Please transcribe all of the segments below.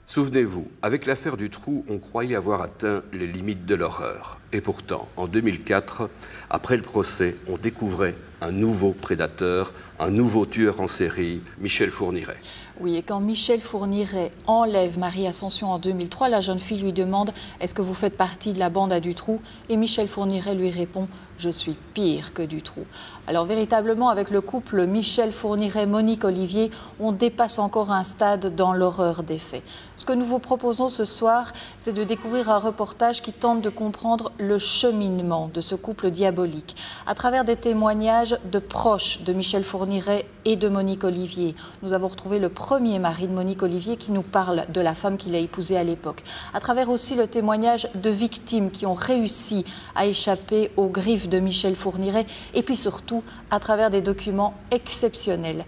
Souvenez-vous, avec l'affaire du trou, on croyait avoir atteint les limites de l'horreur. Et pourtant, en 2004, après le procès, on découvrait un nouveau prédateur, un nouveau tueur en série, Michel Fourniret. Oui, et quand Michel Fourniret enlève Marie Ascension en 2003, la jeune fille lui demande « Est-ce que vous faites partie de la bande à Dutroux ?» Et Michel Fourniret lui répond « Je suis pire que Dutroux ». Alors véritablement, avec le couple Michel Fourniret-Monique Olivier, on dépasse encore un stade dans l'horreur des faits. Ce que nous vous proposons ce soir, c'est de découvrir un reportage qui tente de comprendre le cheminement de ce couple diabolique à travers des témoignages de proches de Michel Fourniret et de Monique Olivier. Nous avons retrouvé le premier mari de Monique Olivier qui nous parle de la femme qu'il a épousée à l'époque. À travers aussi le témoignage de victimes qui ont réussi à échapper aux griffes de Michel Fourniret et puis surtout à travers des documents exceptionnels.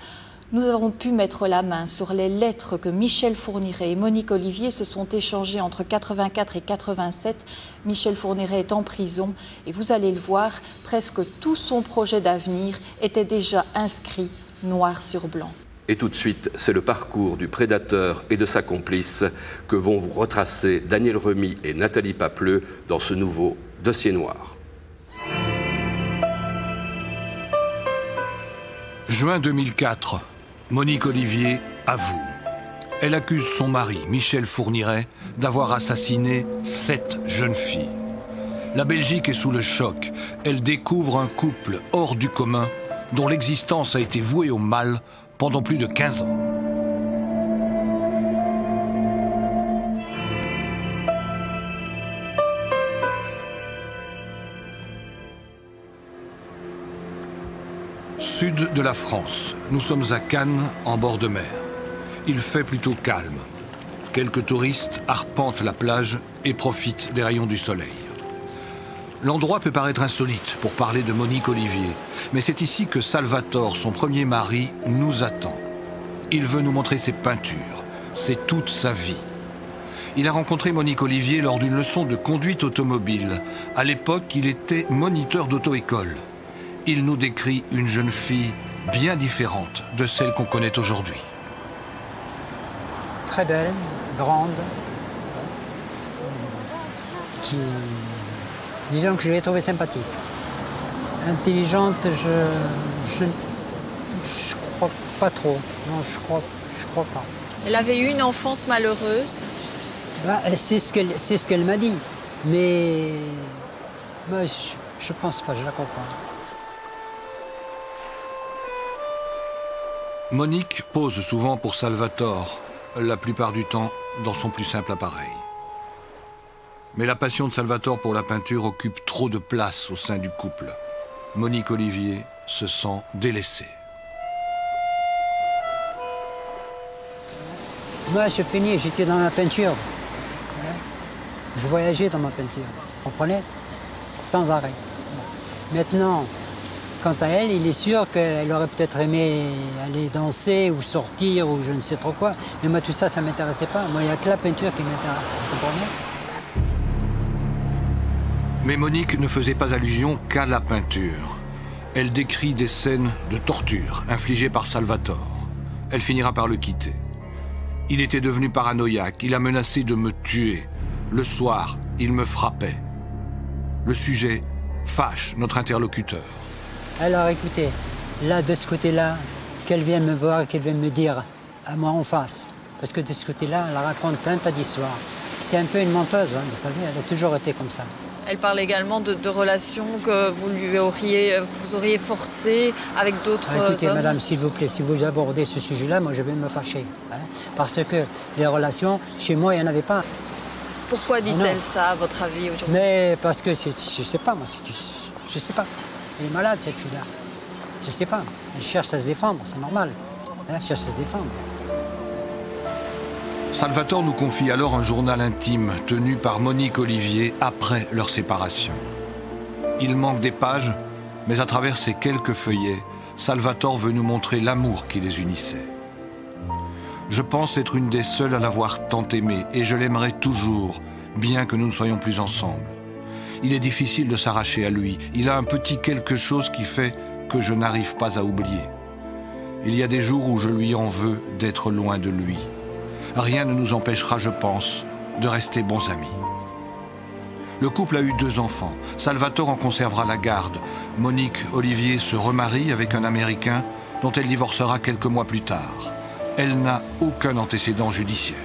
Nous avons pu mettre la main sur les lettres que Michel Fourniret et Monique Olivier se sont échangées entre 84 et 87. Michel Fourniret est en prison et vous allez le voir, presque tout son projet d'avenir était déjà inscrit noir sur blanc. Et tout de suite, c'est le parcours du prédateur et de sa complice que vont vous retracer Daniel Remy et Nathalie Papleux dans ce nouveau dossier noir. Juin 2004, Monique Olivier avoue. Elle accuse son mari, Michel Fourniret, d'avoir assassiné 7 jeunes filles. La Belgique est sous le choc. Elle découvre un couple hors du commun dont l'existence a été vouée au mal pendant plus de 15 ans. Sud de la France, nous sommes à Cannes, en bord de mer. Il fait plutôt calme. Quelques touristes arpentent la plage et profitent des rayons du soleil. L'endroit peut paraître insolite pour parler de Monique Olivier, mais c'est ici que Salvatore, son premier mari, nous attend. Il veut nous montrer ses peintures, c'est toute sa vie. Il a rencontré Monique Olivier lors d'une leçon de conduite automobile. À l'époque, il était moniteur d'auto-école. Il nous décrit une jeune fille bien différente de celle qu'on connaît aujourd'hui. Très belle, grande, disons que je l'ai trouvée sympathique. Intelligente, je crois pas trop. Non, je crois pas. Elle avait eu une enfance malheureuse. Bah, c'est ce qu'elle m'a dit. Mais bah, je pense pas, je la crois pas. Monique pose souvent pour Salvatore, la plupart du temps dans son plus simple appareil. Mais la passion de Salvatore pour la peinture occupe trop de place au sein du couple. Monique Olivier se sent délaissée. Moi, je peignais, j'étais dans la peinture. Je voyageais dans ma peinture, vous comprenez? Sans arrêt. Maintenant, quant à elle, il est sûr qu'elle aurait peut-être aimé aller danser ou sortir ou je ne sais trop quoi. Mais moi, tout ça, ça ne m'intéressait pas. Moi, il n'y a que la peinture qui m'intéresse, vous comprenez? Mais Monique ne faisait pas allusion qu'à la peinture. Elle décrit des scènes de torture infligées par Salvatore. Elle finira par le quitter. Il était devenu paranoïaque, il a menacé de me tuer. Le soir, il me frappait. Le sujet fâche notre interlocuteur. Alors écoutez, là, de ce côté-là, qu'elle vienne me voir, qu'elle vienne me dire à moi en face. Parce que de ce côté-là, elle raconte un tas d'histoires. C'est un peu une menteuse, hein, vous savez, elle a toujours été comme ça. Elle parle également de relations que vous auriez forcées avec d'autres hommes. Écoutez, madame, s'il vous plaît, si vous abordez ce sujet-là, moi je vais me fâcher. Hein, parce que les relations, chez moi, il n'y en avait pas. Pourquoi dit-elle ça, à votre avis, aujourd'hui? Mais parce que, je sais pas, moi, je sais pas. Elle est malade, cette fille-là. Je sais pas. Elle cherche à se défendre, c'est normal. Elle cherche à se défendre. Salvatore nous confie alors un journal intime tenu par Monique Olivier après leur séparation. Il manque des pages, mais à travers ces quelques feuillets, Salvatore veut nous montrer l'amour qui les unissait. Je pense être une des seules à l'avoir tant aimé et je l'aimerai toujours, bien que nous ne soyons plus ensemble. Il est difficile de s'arracher à lui. Il a un petit quelque chose qui fait que je n'arrive pas à oublier. Il y a des jours où je lui en veux d'être loin de lui. rien ne nous empêchera, je pense, de rester bons amis. Le couple a eu 2 enfants. Salvatore en conservera la garde. Monique Olivier se remarie avec un Américain dont elle divorcera quelques mois plus tard. Elle n'a aucun antécédent judiciaire.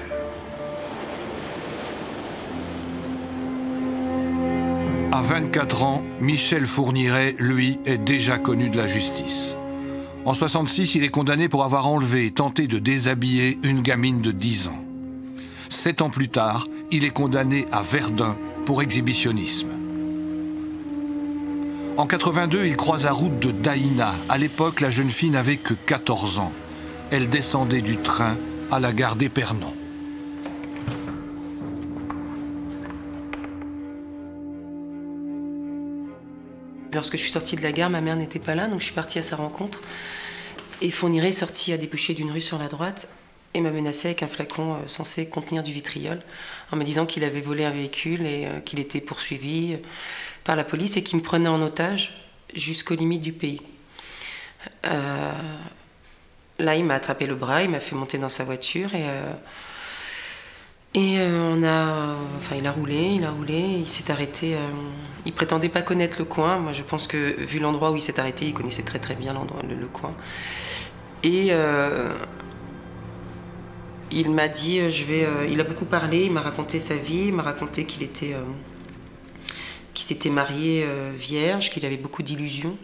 À 24 ans, Michel Fourniret, lui, est déjà connu de la justice. En 66, il est condamné pour avoir enlevé et tenté de déshabiller une gamine de 10 ans. 7 ans plus tard, il est condamné à Verdun pour exhibitionnisme. En 82, il croise la route de Daïna. À l'époque, la jeune fille n'avait que 14 ans. Elle descendait du train à la gare d'Épernon. Lorsque je suis sortie de la gare, ma mère n'était pas là, donc je suis partie à sa rencontre. Et Fourniret est sorti à déboucher d'une rue sur la droite et m'a menacé avec un flacon censé contenir du vitriol, en me disant qu'il avait volé un véhicule et qu'il était poursuivi par la police et qu'il me prenait en otage jusqu'aux limites du pays. Là, il m'a attrapé le bras, il m'a fait monter dans sa voiture il a roulé, il s'est arrêté. Il prétendait pas connaître le coin. Moi, je pense que, vu l'endroit où il s'est arrêté, il connaissait très très bien le coin. Et il m'a dit, il a beaucoup parlé, il m'a raconté sa vie, il m'a raconté qu'il s'était marié vierge, qu'il avait beaucoup d'illusions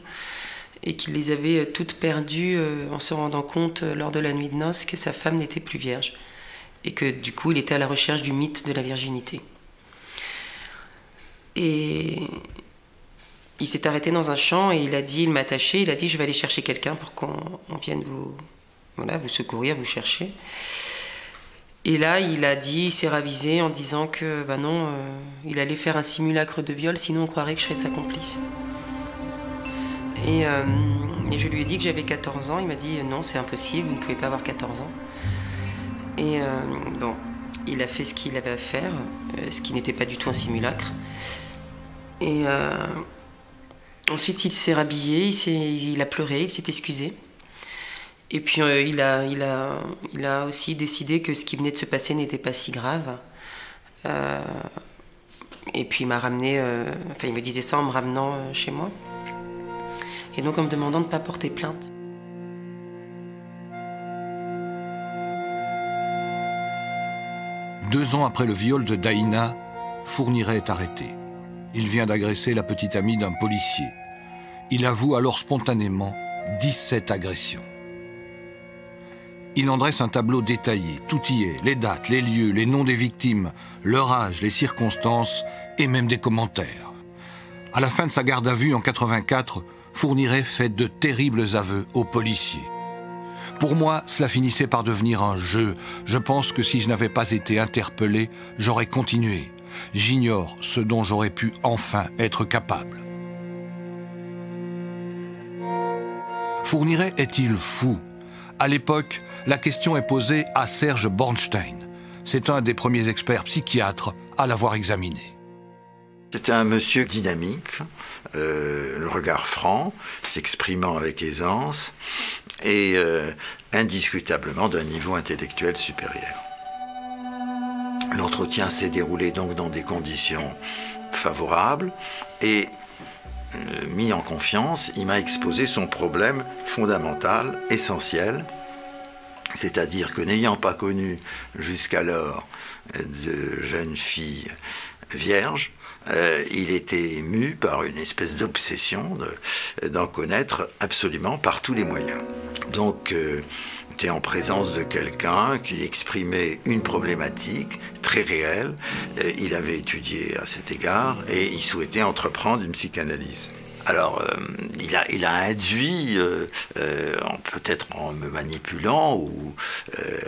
et qu'il les avait toutes perdues en se rendant compte lors de la nuit de noces que sa femme n'était plus vierge. Et que du coup, il était à la recherche du mythe de la virginité. Et il s'est arrêté dans un champ et il m'a attaché, il a dit, je vais aller chercher quelqu'un pour qu'on vienne vous secourir, vous chercher. Et là, il s'est ravisé en disant que, il allait faire un simulacre de viol, sinon on croirait que je serais sa complice. Et je lui ai dit que j'avais 14 ans, il m'a dit, non, c'est impossible, vous ne pouvez pas avoir 14 ans. Et il a fait ce qu'il avait à faire, ce qui n'était pas du tout un simulacre. Et ensuite, il s'est rhabillé, il a pleuré, il s'est excusé. Et puis, il a aussi décidé que ce qui venait de se passer n'était pas si grave. Et puis, il m'a ramené, il me disait ça en me ramenant chez moi. Et donc, en me demandant de ne pas porter plainte. Deux ans après le viol de Daïna, Fourniret est arrêté. Il vient d'agresser la petite amie d'un policier. Il avoue alors spontanément 17 agressions. Il en dresse un tableau détaillé. Tout y est, les dates, les lieux, les noms des victimes, leur âge, les circonstances et même des commentaires. À la fin de sa garde à vue en 84, Fourniret fait de terribles aveux aux policiers. Pour moi, cela finissait par devenir un jeu. Je pense que si je n'avais pas été interpellé, j'aurais continué. J'ignore ce dont j'aurais pu enfin être capable. Fourniret est-il fou? À l'époque, la question est posée à Serge Bornstein. C'est un des premiers experts psychiatres à l'avoir examiné. C'était un monsieur dynamique, le regard franc, s'exprimant avec aisance et indiscutablement d'un niveau intellectuel supérieur. L'entretien s'est déroulé donc dans des conditions favorables et mis en confiance, il m'a exposé son problème fondamental, essentiel, c'est-à-dire que n'ayant pas connu jusqu'alors de jeune fille vierge, il était ému par une espèce d'obsession d'en connaître absolument par tous les moyens. Donc, était en présence de quelqu'un qui exprimait une problématique très réelle. Il avait étudié à cet égard et il souhaitait entreprendre une psychanalyse. Alors, il a induit, peut-être en me manipulant ou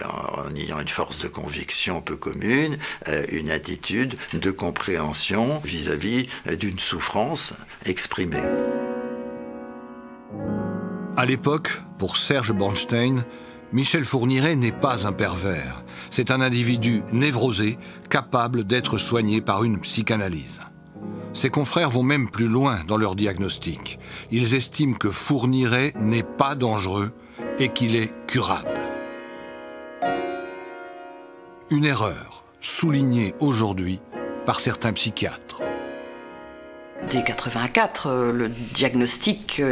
en ayant une force de conviction peu commune, une attitude de compréhension vis-à-vis d'une souffrance exprimée. À l'époque, pour Serge Bornstein, Michel Fourniret n'est pas un pervers. C'est un individu névrosé, capable d'être soigné par une psychanalyse. Ses confrères vont même plus loin dans leur diagnostic. Ils estiment que Fourniret n'est pas dangereux et qu'il est curable. Une erreur, soulignée aujourd'hui par certains psychiatres. Dès 84, le diagnostic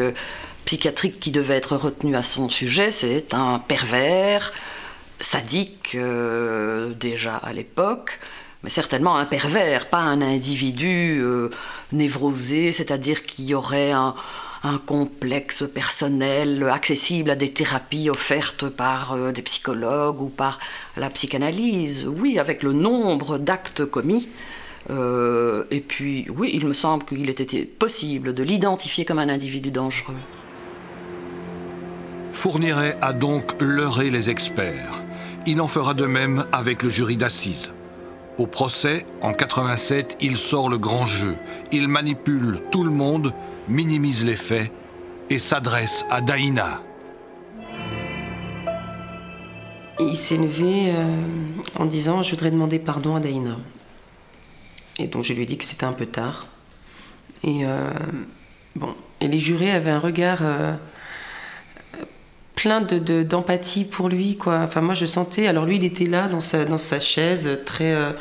psychiatrique qui devait être retenu à son sujet, c'est un pervers, sadique déjà à l'époque, mais certainement un pervers, pas un individu névrosé, c'est-à-dire qui aurait un complexe personnel accessible à des thérapies offertes par des psychologues ou par la psychanalyse. Oui, avec le nombre d'actes commis. Et puis, oui, il me semble qu'il était possible de l'identifier comme un individu dangereux. Fourniret a donc leurré les experts. Il en fera de même avec le jury d'assises. Au procès, en 87, il sort le grand jeu. Il manipule tout le monde, minimise les faits et s'adresse à Daïna. Il s'est levé en disant « Je voudrais demander pardon à Daïna ». Et donc je lui ai dit que c'était un peu tard. Et et les jurés avaient un regard plein d'empathie pour lui, quoi. Enfin, moi je sentais. Alors lui, il était là dans sa chaise, le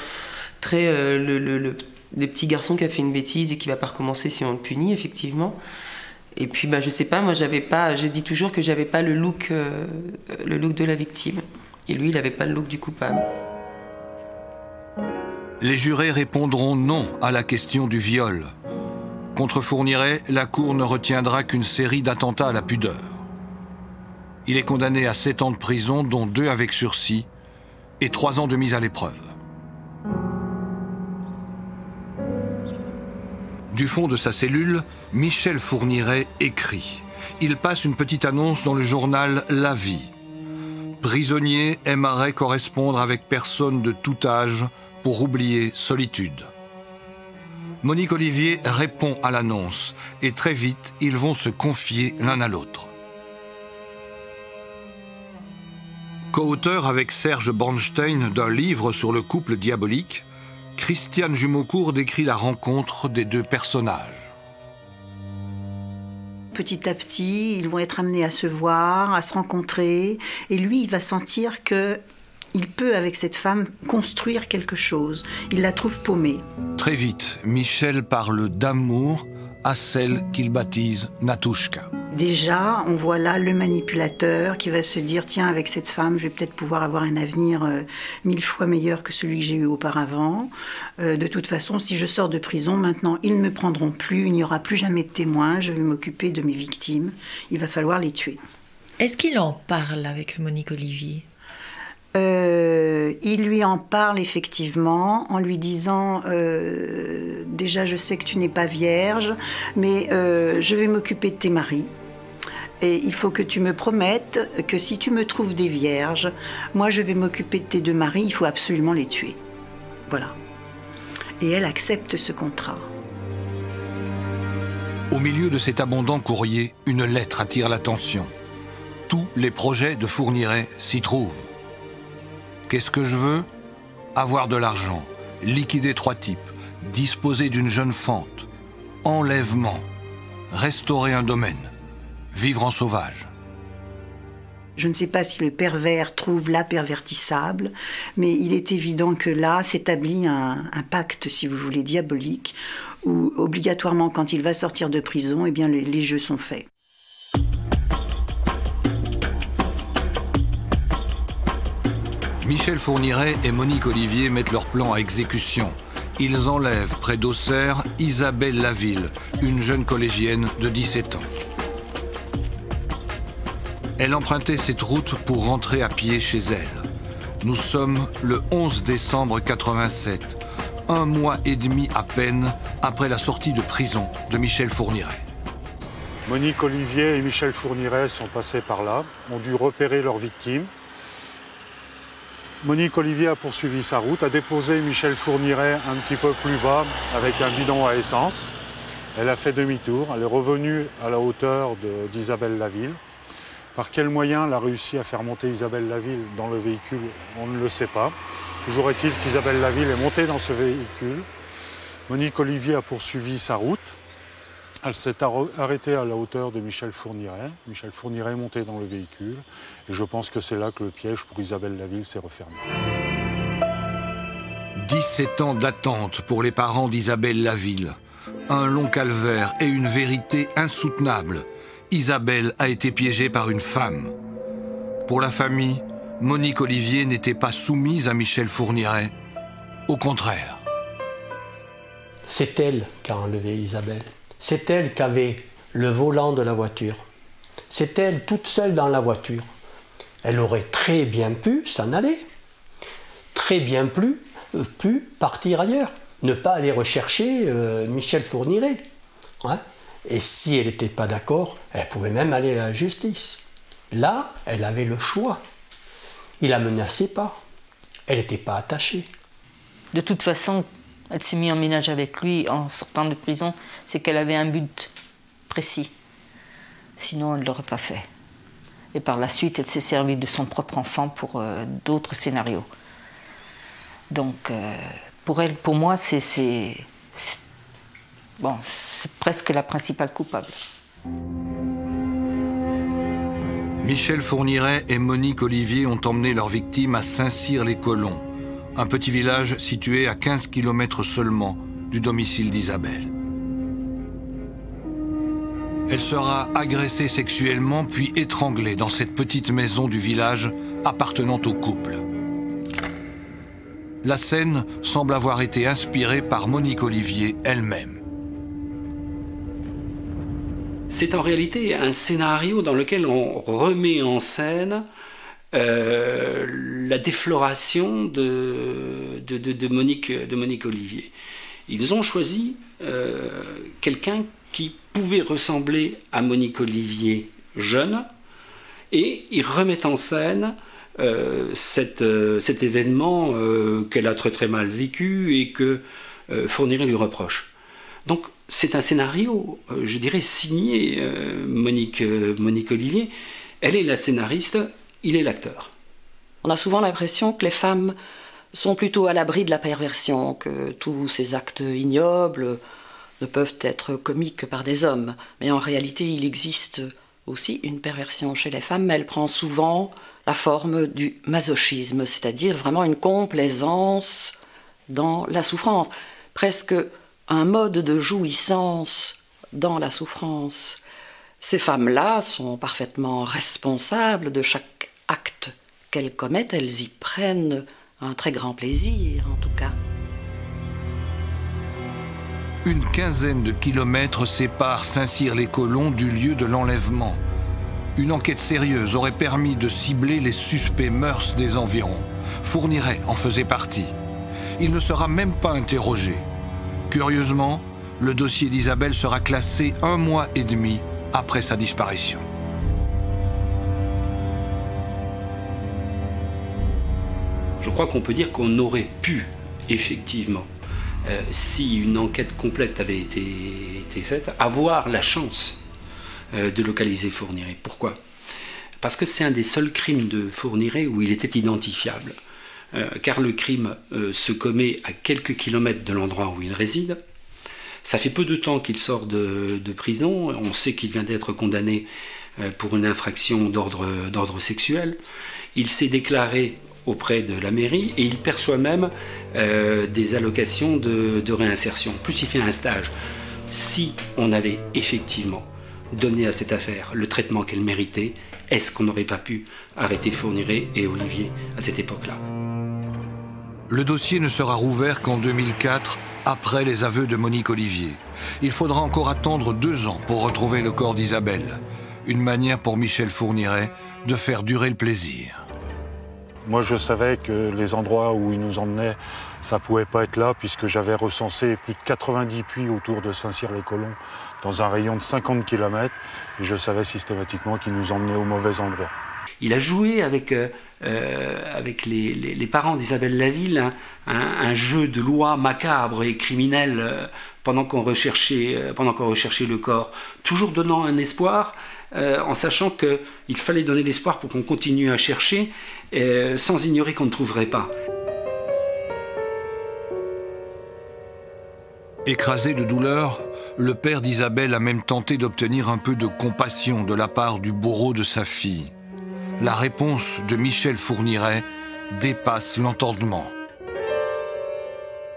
petit garçon qui a fait une bêtise et qui va pas recommencer si on le punit, effectivement. Et puis, je sais pas. Moi, je dis toujours que j'avais pas le look de la victime. Et lui, il avait pas le look du coupable. Les jurés répondront non à la question du viol. Contre Fourniret, la Cour ne retiendra qu'une série d'attentats à la pudeur. Il est condamné à 7 ans de prison, dont 2 avec sursis, et 3 ans de mise à l'épreuve. Du fond de sa cellule, Michel Fourniret écrit. Il passe une petite annonce dans le journal La Vie. Prisonnier aimerait correspondre avec personne de tout âge pour oublier solitude. Monique Olivier répond à l'annonce et très vite, ils vont se confier l'un à l'autre. Co-auteur avec Serge Bornstein d'un livre sur le couple diabolique, Christiane Jumeaucourt décrit la rencontre des 2 personnages. Petit à petit, ils vont être amenés à se voir, à se rencontrer, et lui, il va sentir que il peut, avec cette femme, construire quelque chose. Il la trouve paumée. Très vite, Michel parle d'amour à celle qu'il baptise Natouchka. Déjà, on voit là le manipulateur qui va se dire « Tiens, avec cette femme, je vais peut-être pouvoir avoir un avenir 1000 fois meilleur que celui que j'ai eu auparavant. De toute façon, si je sors de prison, maintenant, ils ne me prendront plus, il n'y aura plus jamais de témoins, je vais m'occuper de mes victimes. Il va falloir les tuer. » Est-ce qu'il en parle avec Monique Olivier ? Il lui en parle effectivement en lui disant déjà je sais que tu n'es pas vierge mais je vais m'occuper de tes maris et il faut que tu me promettes que si tu me trouves des vierges, moi je vais m'occuper de tes 2 maris, il faut absolument les tuer. Voilà. Et elle accepte ce contrat. Au milieu de cet abondant courrier, une lettre attire l'attention. Tous les projets de Fourniret s'y trouvent. Qu'est-ce que je veux? Avoir de l'argent, liquider 3 types, disposer d'une jeune fente, enlèvement, restaurer un domaine, vivre en sauvage. Je ne sais pas si le pervers trouve la pervertissable, mais il est évident que là s'établit un pacte, si vous voulez, diabolique, où obligatoirement, quand il va sortir de prison, eh bien, les jeux sont faits. Michel Fourniret et Monique Olivier mettent leur plan à exécution. Ils enlèvent près d'Auxerre Isabelle Laville, une jeune collégienne de 17 ans. Elle empruntait cette route pour rentrer à pied chez elle. Nous sommes le 11 décembre 87, 1 mois et demi à peine après la sortie de prison de Michel Fourniret. Monique Olivier et Michel Fourniret sont passés par là, ont dû repérer leurs victimes. Monique Olivier a poursuivi sa route, a déposé Michel Fourniret un petit peu plus bas avec un bidon à essence. Elle a fait demi-tour, elle est revenue à la hauteur d'Isabelle Laville. Par quel moyen elle a réussi à faire monter Isabelle Laville dans le véhicule, on ne le sait pas. Toujours est-il qu'Isabelle Laville est montée dans ce véhicule. Monique Olivier a poursuivi sa route. Elle s'est arrêtée à la hauteur de Michel Fourniret. Michel Fourniret est monté dans le véhicule. Et je pense que c'est là que le piège pour Isabelle Laville s'est refermé. 17 ans d'attente pour les parents d'Isabelle Laville. Un long calvaire et une vérité insoutenable. Isabelle a été piégée par une femme. Pour la famille, Monique Olivier n'était pas soumise à Michel Fourniret. Au contraire. C'est elle qui a enlevé Isabelle. C'est elle qui avait le volant de la voiture. C'est elle toute seule dans la voiture. Elle aurait très bien pu s'en aller. Très bien pu partir ailleurs. Ne pas aller rechercher Michel Fourniret. Hein? Et si elle n'était pas d'accord, elle pouvait même aller à la justice. Là, elle avait le choix. Il la menaçait pas. Elle n'était pas attachée. De toute façon, elle s'est mise en ménage avec lui en sortant de prison, c'est qu'elle avait un but précis. Sinon, elle ne l'aurait pas fait. Et par la suite, elle s'est servie de son propre enfant pour d'autres scénarios. Donc, pour moi, c'est presque la principale coupable. Michel Fourniret et Monique Olivier ont emmené leur victime à Saint-Cyr-les-Colons, un petit village situé à 15 km seulement du domicile d'Isabelle. Elle sera agressée sexuellement puis étranglée dans cette petite maison du village appartenant au couple. La scène semble avoir été inspirée par Monique Olivier elle-même. C'est en réalité un scénario dans lequel on remet en scène la défloration de Monique Olivier. Ils ont choisi quelqu'un qui pouvait ressembler à Monique Olivier jeune, et ils remettent en scène cet événement qu'elle a très très mal vécu et que Fourniret lui reproche. Donc c'est un scénario, je dirais, signé Monique Olivier. Elle est la scénariste, il est l'acteur. On a souvent l'impression que les femmes sont plutôt à l'abri de la perversion, que tous ces actes ignobles ne peuvent être commis que par des hommes. Mais en réalité, il existe aussi une perversion chez les femmes, mais elle prend souvent la forme du masochisme, c'est-à-dire vraiment une complaisance dans la souffrance, presque un mode de jouissance dans la souffrance. Ces femmes-là sont parfaitement responsables de chaque acte qu'elles commettent, elles y prennent un très grand plaisir en tout cas. Une quinzaine de kilomètres séparent Saint-Cyr-les-Colons du lieu de l'enlèvement. Une enquête sérieuse aurait permis de cibler les suspects mœurs des environs. Fourniret en faisait partie. Il ne sera même pas interrogé. Curieusement, le dossier d'Isabelle sera classé 1 mois et demi après sa disparition. Je crois qu'on peut dire qu'on aurait pu, effectivement, si une enquête complète avait été faite, avoir la chance de localiser Fourniret. Pourquoi? Parce que c'est un des seuls crimes de Fourniret où il était identifiable. Car le crime se commet à quelques kilomètres de l'endroit où il réside. Ça fait peu de temps qu'il sort de prison. On sait qu'il vient d'être condamné pour une infraction d'ordre sexuel. Il s'est déclaré auprès de la mairie et il perçoit même des allocations de réinsertion. Plus il fait un stage. Si on avait effectivement donné à cette affaire le traitement qu'elle méritait, est-ce qu'on n'aurait pas pu arrêter Fourniret et Olivier à cette époque-là? Le dossier ne sera rouvert qu'en 2004, après les aveux de Monique Olivier. Il faudra encore attendre 2 ans pour retrouver le corps d'Isabelle. Une manière pour Michel Fourniret de faire durer le plaisir. Moi, je savais que les endroits où il nous emmenait, ça ne pouvait pas être là, puisque j'avais recensé plus de 90 puits autour de Saint-Cyr-les-Colons, dans un rayon de 50 km, et je savais systématiquement qu'il nous emmenait au mauvais endroit. Il a joué avec les parents d'Isabelle Laville un jeu de loi macabre et criminel pendant qu'on recherchait le corps, toujours donnant un espoir, en sachant qu'il fallait donner l'espoir pour qu'on continue à chercher, sans ignorer qu'on ne trouverait pas. Écrasé de douleur, le père d'Isabelle a même tenté d'obtenir un peu de compassion de la part du bourreau de sa fille. La réponse de Michel Fourniret dépasse l'entendement.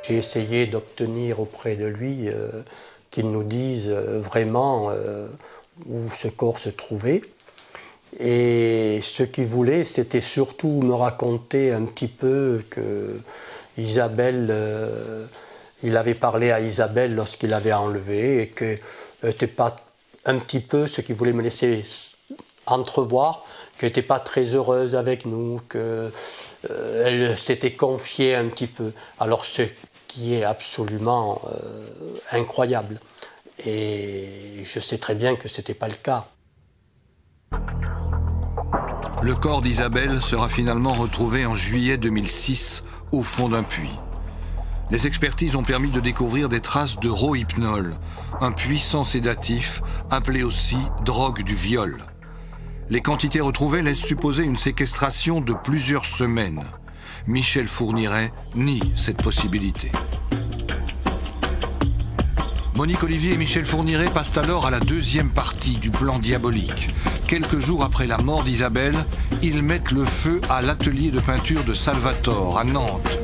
J'ai essayé d'obtenir auprès de lui qu'il nous dise vraiment où ce corps se trouvait. Et ce qu'il voulait, c'était surtout me raconter un petit peu que Isabelle, il avait parlé à Isabelle lorsqu'il l'avait enlevée et que n'était pas un petit peu ce qu'il voulait me laisser entrevoir, qu'elle n'était pas très heureuse avec nous, qu'elle s'était confiée un petit peu. Alors ce qui est absolument incroyable. Et je sais très bien que ce n'était pas le cas. Le corps d'Isabelle sera finalement retrouvé en juillet 2006 au fond d'un puits. Les expertises ont permis de découvrir des traces de rohypnol, un puissant sédatif appelé aussi drogue du viol. Les quantités retrouvées laissent supposer une séquestration de plusieurs semaines. Michel Fourniret nie cette possibilité. Monique Olivier et Michel Fourniret passent alors à la deuxième partie du plan diabolique. Quelques jours après la mort d'Isabelle, ils mettent le feu à l'atelier de peinture de Salvatore, à Nantes.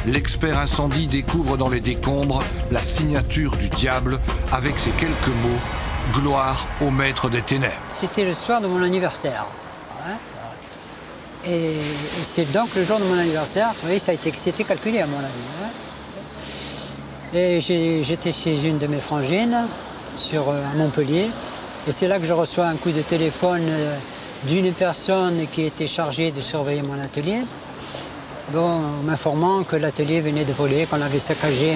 L'expert incendie découvre dans les décombres la signature du diable avec ces quelques mots « Gloire au maître des ténèbres ». C'était le soir de mon anniversaire. Et c'est donc le jour de mon anniversaire. Oui, c'était calculé à mon avis. Et j'étais chez une de mes frangines, à Montpellier. Et c'est là que je reçois un coup de téléphone d'une personne qui était chargée de surveiller mon atelier. Bon, m'informant que l'atelier venait de brûler, qu'on avait saccagé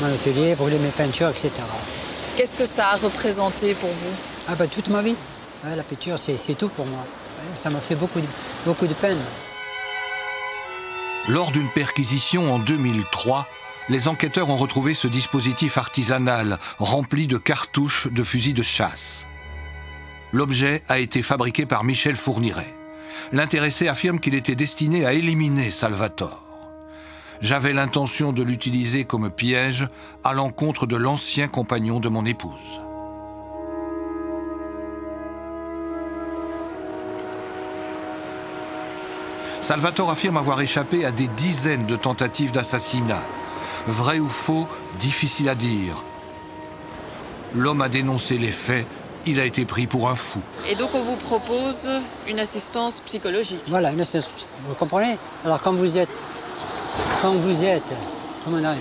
mon atelier, brûlé mes peintures, etc. Qu'est-ce que ça a représenté pour vous? Ah bah, toute ma vie. Ouais, la peinture, c'est tout pour moi. Ouais, ça m'a fait beaucoup de peine. Lors d'une perquisition en 2003, les enquêteurs ont retrouvé ce dispositif artisanal rempli de cartouches de fusils de chasse. L'objet a été fabriqué par Michel Fourniret. L'intéressé affirme qu'il était destiné à éliminer Salvatore. J'avais l'intention de l'utiliser comme piège à l'encontre de l'ancien compagnon de mon épouse. Salvatore affirme avoir échappé à des dizaines de tentatives d'assassinat. Vrai ou faux, difficile à dire. L'homme a dénoncé les faits, il a été pris pour un fou. Et donc on vous propose une assistance psychologique. Voilà, une assistance, vous comprenez? Alors quand vous êtes, comment on arrive,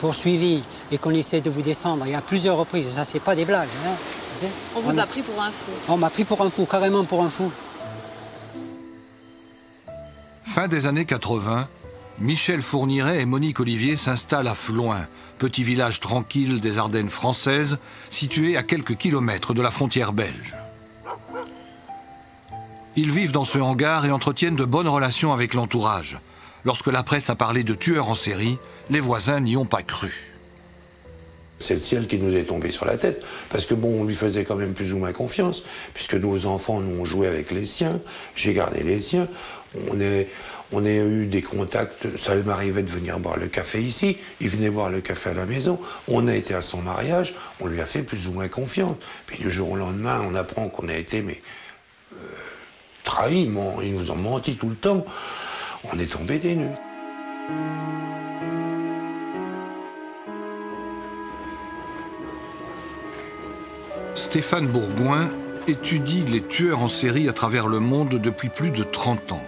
poursuivi et qu'on essaie de vous descendre, il y a plusieurs reprises, ça c'est pas des blagues. Hein, on vous a pris pour un fou. On m'a pris pour un fou, carrément pour un fou. Fin des années 80, Michel Fourniret et Monique Olivier s'installent à Floing, petit village tranquille des Ardennes françaises, situé à quelques kilomètres de la frontière belge. Ils vivent dans ce hangar et entretiennent de bonnes relations avec l'entourage. Lorsque la presse a parlé de tueurs en série, les voisins n'y ont pas cru. C'est le ciel qui nous est tombé sur la tête, parce que bon, on lui faisait quand même plus ou moins confiance, puisque nos enfants, nous, ont joué avec les siens, j'ai gardé les siens, on a eu des contacts, ça m'arrivait de venir boire le café ici, il venait boire le café à la maison, on a été à son mariage, on lui a fait plus ou moins confiance. Puis du jour au lendemain, on apprend qu'on a été trahis, ils nous ont menti tout le temps, on est tombé des nues. Stéphane Bourgoin étudie les tueurs en série à travers le monde depuis plus de 30 ans.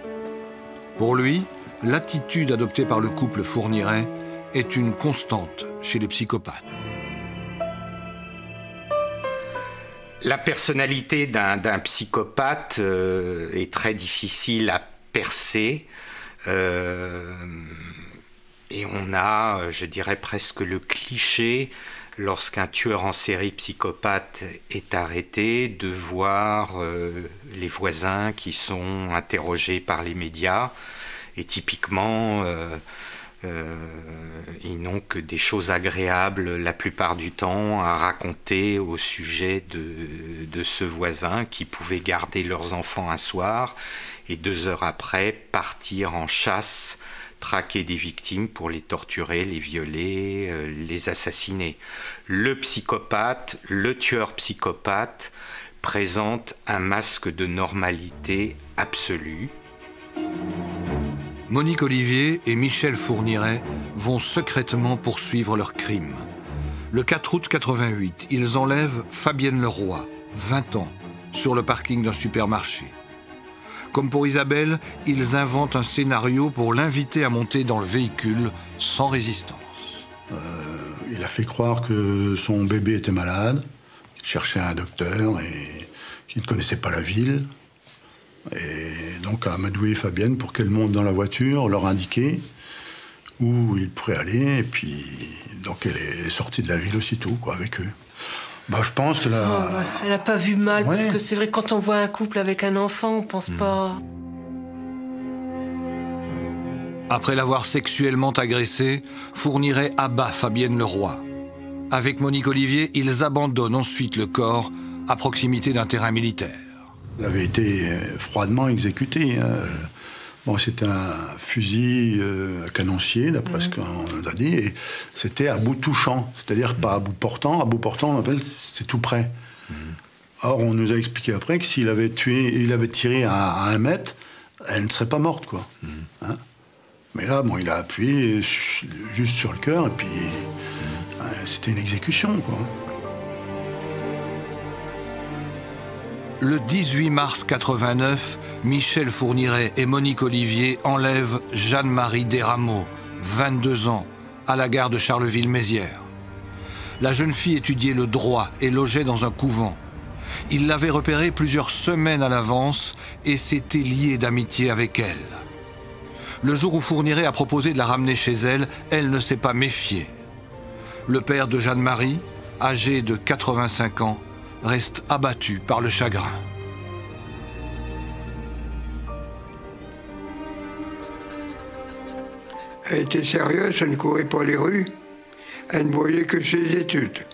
Pour lui, l'attitude adoptée par le couple Fourniret est une constante chez les psychopathes. La personnalité d'un psychopathe est très difficile à percer. Et on a, je dirais, presque le cliché, lorsqu'un tueur en série psychopathe est arrêté, de voir les voisins qui sont interrogés par les médias. Et typiquement, ils n'ont que des choses agréables la plupart du temps à raconter au sujet de ce voisin qui pouvait garder leurs enfants un soir et 2 heures après partir en chasse, traquer des victimes pour les torturer, les violer, les assassiner. Le psychopathe, le tueur psychopathe, présente un masque de normalité absolue. Monique Olivier et Michel Fourniret vont secrètement poursuivre leur crime. Le 4 août 88, ils enlèvent Fabienne Leroy, 20 ans, sur le parking d'un supermarché. Comme pour Isabelle, ils inventent un scénario pour l'inviter à monter dans le véhicule sans résistance. Il a fait croire que son bébé était malade, qu'il cherchait un docteur et qu'il ne connaissait pas la ville. Et donc a amadoué Fabienne pour qu'elle monte dans la voiture, leur indiquer où ils pourraient aller. Et puis, donc elle est sortie de la ville aussitôt, quoi, avec eux. Bah, je pense que là... Elle n'a pas vu mal, parce que c'est vrai, quand on voit un couple avec un enfant, on pense pas... Après l'avoir sexuellement agressée, Fourniret abat Fabienne Leroy. Avec Monique Olivier, ils abandonnent ensuite le corps à proximité d'un terrain militaire. Elle avait été froidement exécutée. Bon, c'était un fusil à canoncier, d'après ce qu'on a dit, et c'était à bout touchant, c'est-à-dire pas à bout portant. À bout portant, on appelle, c'est tout près. Or, on nous a expliqué après que s'il avait tiré à 1 mètre, elle ne serait pas morte, quoi. Hein? Mais là, bon, il a appuyé juste sur le cœur, et puis c'était une exécution, quoi. Le 18 mars 89, Michel Fourniret et Monique Olivier enlèvent Jeanne-Marie Desrameaux, 22 ans, à la gare de Charleville-Mézières. La jeune fille étudiait le droit et logeait dans un couvent. Il l'avait repérée plusieurs semaines à l'avance et s'était lié d'amitié avec elle. Le jour où Fourniret a proposé de la ramener chez elle, elle ne s'est pas méfiée. Le père de Jeanne-Marie, âgé de 85 ans, reste abattu par le chagrin. Elle était sérieuse, elle ne courait pas les rues, elle ne voyait que ses études.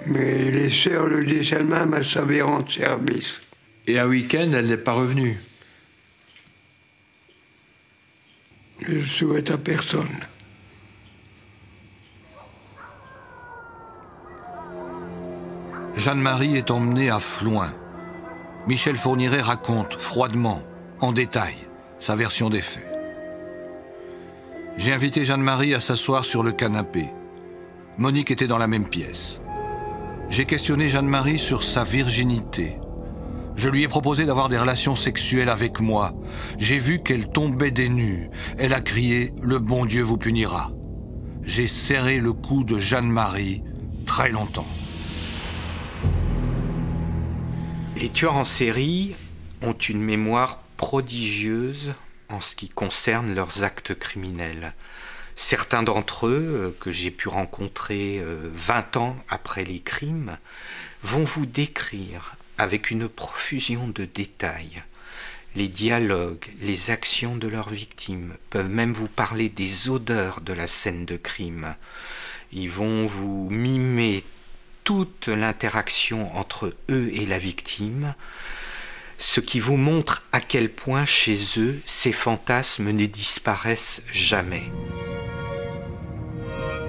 Mais les sœurs le disent elles-mêmes, elles savaient rendre service. Et un week-end, elle n'est pas revenue? Je souhaite à personne. Jeanne-Marie est emmenée à Flouin. Michel Fourniret raconte froidement, en détail, sa version des faits. J'ai invité Jeanne-Marie à s'asseoir sur le canapé. Monique était dans la même pièce. J'ai questionné Jeanne-Marie sur sa virginité. Je lui ai proposé d'avoir des relations sexuelles avec moi. J'ai vu qu'elle tombait des nues. Elle a crié « Le bon Dieu vous punira ». J'ai serré le cou de Jeanne-Marie très longtemps. Les tueurs en série ont une mémoire prodigieuse en ce qui concerne leurs actes criminels. Certains d'entre eux, que j'ai pu rencontrer 20 ans après les crimes, vont vous décrire avec une profusion de détails les dialogues, les actions de leurs victimes, peuvent même vous parler des odeurs de la scène de crime. Ils vont vous mimer toute l'interaction entre eux et la victime, ce qui vous montre à quel point chez eux, ces fantasmes ne disparaissent jamais.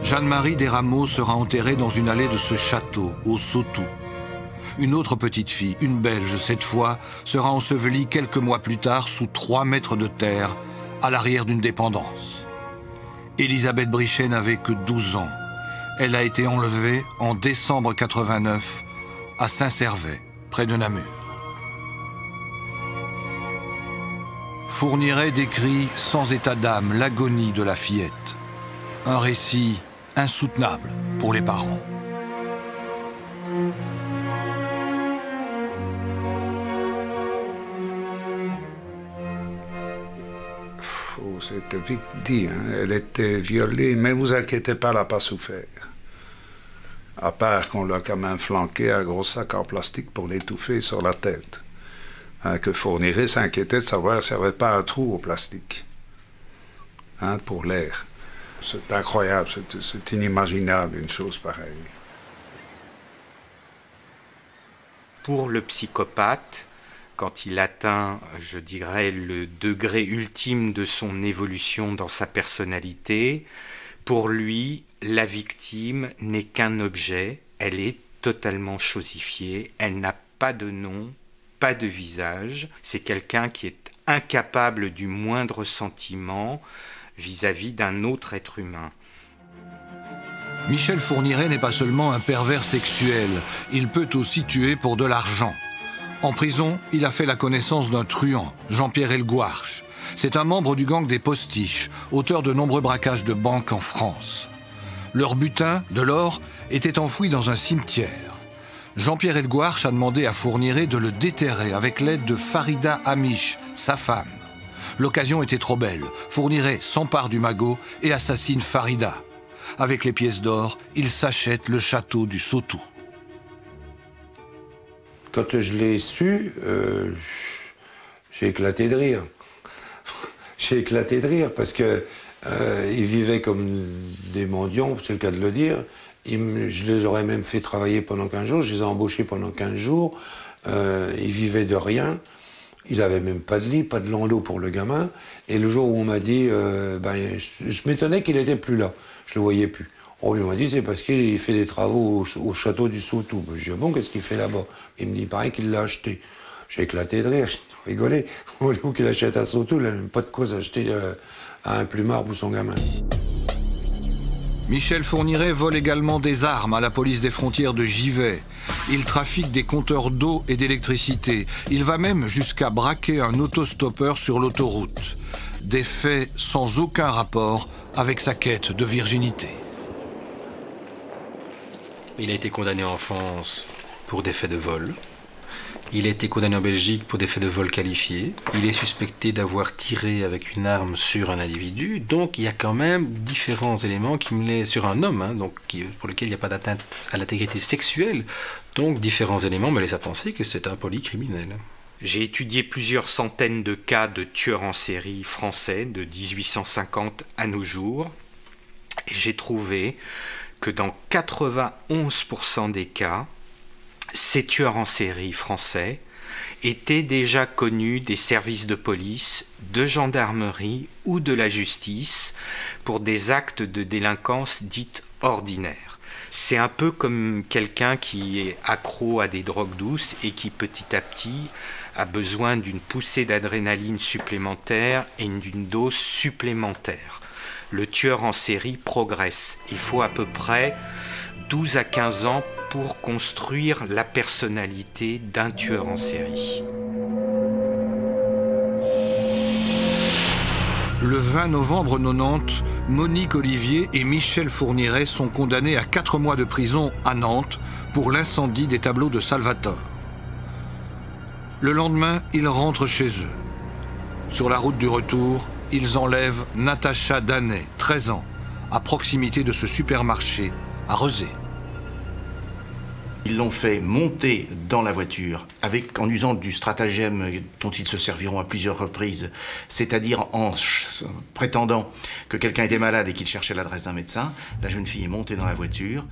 Jeanne-Marie Desrameaux sera enterrée dans une allée de ce château, au Sautou. Une autre petite fille, une Belge cette fois, sera ensevelie quelques mois plus tard sous 3 mètres de terre, à l'arrière d'une dépendance. Elisabeth Brichet n'avait que 12 ans. Elle a été enlevée en décembre 89 à Saint-Servais, près de Namur. Fourniret décrit sans état d'âme l'agonie de la fillette. Un récit insoutenable pour les parents. C'était vite dit, hein. Elle était violée, mais vous inquiétez pas, elle n'a pas souffert. À part qu'on l'a quand même flanqué un gros sac en plastique pour l'étouffer sur la tête. Hein, que Fourniret s'inquiétait de savoir s'il n'y avait pas un trou au plastique. Hein, pour l'air. C'est incroyable, c'est inimaginable une chose pareille. Pour le psychopathe, quand il atteint, je dirais, le degré ultime de son évolution dans sa personnalité, pour lui, la victime n'est qu'un objet, elle est totalement chosifiée, elle n'a pas de nom, pas de visage. C'est quelqu'un qui est incapable du moindre sentiment vis-à-vis d'un autre être humain. Michel Fourniret n'est pas seulement un pervers sexuel, il peut aussi tuer pour de l'argent. En prison, il a fait la connaissance d'un truand, Jean-Pierre Elgouarche. C'est un membre du gang des Postiches, auteur de nombreux braquages de banques en France. Leur butin, de l'or, était enfoui dans un cimetière. Jean-Pierre Elgouarche a demandé à Fourniret de le déterrer avec l'aide de Farida Amiche, sa femme. L'occasion était trop belle. Fourniret s'empare du magot et assassine Farida. Avec les pièces d'or, il s'achète le château du Sautou. Quand je l'ai su, j'ai éclaté de rire. J'ai éclaté de rire parce que ils vivaient comme des mendiants, c'est le cas de le dire. Je les aurais même fait travailler pendant 15 jours, je les ai embauchés pendant 15 jours. Ils vivaient de rien. Ils n'avaient même pas de lit, pas de landau pour le gamin. Et le jour où on m'a dit, je m'étonnais qu'il n'était plus là. Je le voyais plus. On lui m'a dit, c'est parce qu'il fait des travaux au château du Sautou. Je dis, bon, qu'est-ce qu'il fait là-bas? Il me dit, pareil qu'il l'a acheté. J'ai éclaté de rire, j'ai rigolé. Voulez-vous qu'il achète à Sautou? Il n'a même pas de quoi acheter à un plumard pour son gamin. Michel Fourniret vole également des armes à la police des frontières de Givet. Il trafique des compteurs d'eau et d'électricité. Il va même jusqu'à braquer un autostoppeur sur l'autoroute. Des faits sans aucun rapport avec sa quête de virginité. Il a été condamné en France pour des faits de vol. Il a été condamné en Belgique pour des faits de vol qualifiés. Il est suspecté d'avoir tiré avec une arme sur un individu. Donc il y a quand même différents éléments qui me laissent sur un homme, donc pour lequel il n'y a pas d'atteinte à l'intégrité sexuelle. Donc différents éléments me laissent à penser que c'est un polycriminel. J'ai étudié plusieurs centaines de cas de tueurs en série français de 1850 à nos jours. Et j'ai trouvé que dans 91% des cas, ces tueurs en série français étaient déjà connus des services de police, de gendarmerie ou de la justice pour des actes de délinquance dites ordinaires. C'est un peu comme quelqu'un qui est accro à des drogues douces et qui petit à petit a besoin d'une poussée d'adrénaline supplémentaire et d'une dose supplémentaire. Le tueur en série progresse. Il faut à peu près 12 à 15 ans pour construire la personnalité d'un tueur en série. Le 20 novembre 90, Monique Olivier et Michel Fourniret sont condamnés à 4 mois de prison à Nantes pour l'incendie des tableaux de Salvatore. Le lendemain, ils rentrent chez eux. Sur la route du retour, ils enlèvent Natacha Danet, 13 ans, à proximité de ce supermarché à Rezé. Ils l'ont fait monter dans la voiture en usant du stratagème dont ils se serviront à plusieurs reprises, c'est-à-dire en prétendant que quelqu'un était malade et qu'il cherchait l'adresse d'un médecin. La jeune fille est montée dans la voiture.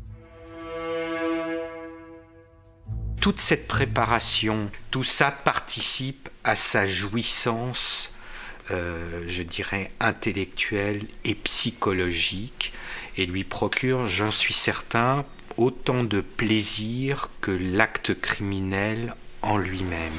Toute cette préparation, tout ça participe à sa jouissance, je dirais, intellectuelle et psychologique, et lui procure, j'en suis certain, autant de plaisir que l'acte criminel en lui-même.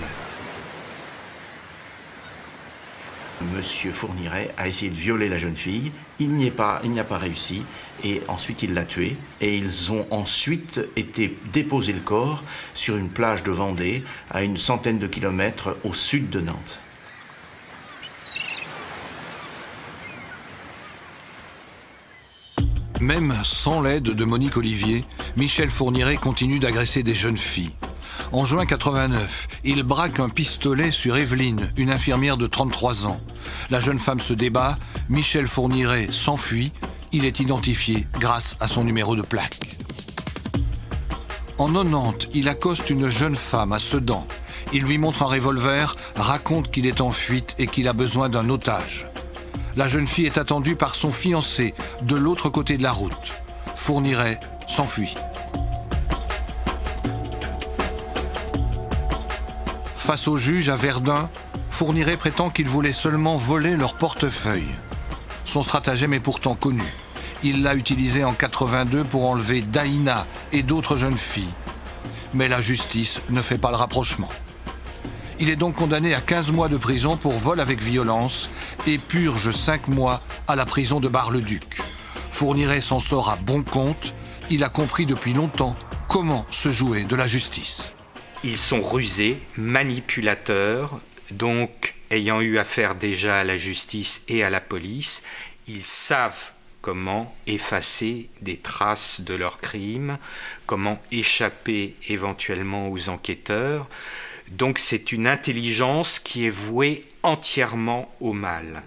Monsieur Fourniret a essayé de violer la jeune fille, il n'y a pas réussi, et ensuite il l'a tuée. Et ils ont ensuite été déposer le corps sur une plage de Vendée, à une centaine de kilomètres au sud de Nantes. Même sans l'aide de Monique Olivier, Michel Fourniret continue d'agresser des jeunes filles. En juin 89, il braque un pistolet sur Evelyne, une infirmière de 33 ans. La jeune femme se débat, Michel Fourniret s'enfuit, il est identifié grâce à son numéro de plaque. En 90, il accoste une jeune femme à Sedan. Il lui montre un revolver, raconte qu'il est en fuite et qu'il a besoin d'un otage. La jeune fille est attendue par son fiancé de l'autre côté de la route. Fourniret s'enfuit. Face au juge à Verdun, Fourniret prétend qu'il voulait seulement voler leur portefeuille. Son stratagème est pourtant connu. Il l'a utilisé en 82 pour enlever Daïna et d'autres jeunes filles. Mais la justice ne fait pas le rapprochement. Il est donc condamné à 15 mois de prison pour vol avec violence et purge 5 mois à la prison de Bar-le-Duc. Fourniret s'en sort à bon compte. Il a compris depuis longtemps comment se jouer de la justice. Ils sont rusés, manipulateurs, donc ayant eu affaire déjà à la justice et à la police, ils savent comment effacer des traces de leurs crimes, comment échapper éventuellement aux enquêteurs. Donc c'est une intelligence qui est vouée entièrement au mal.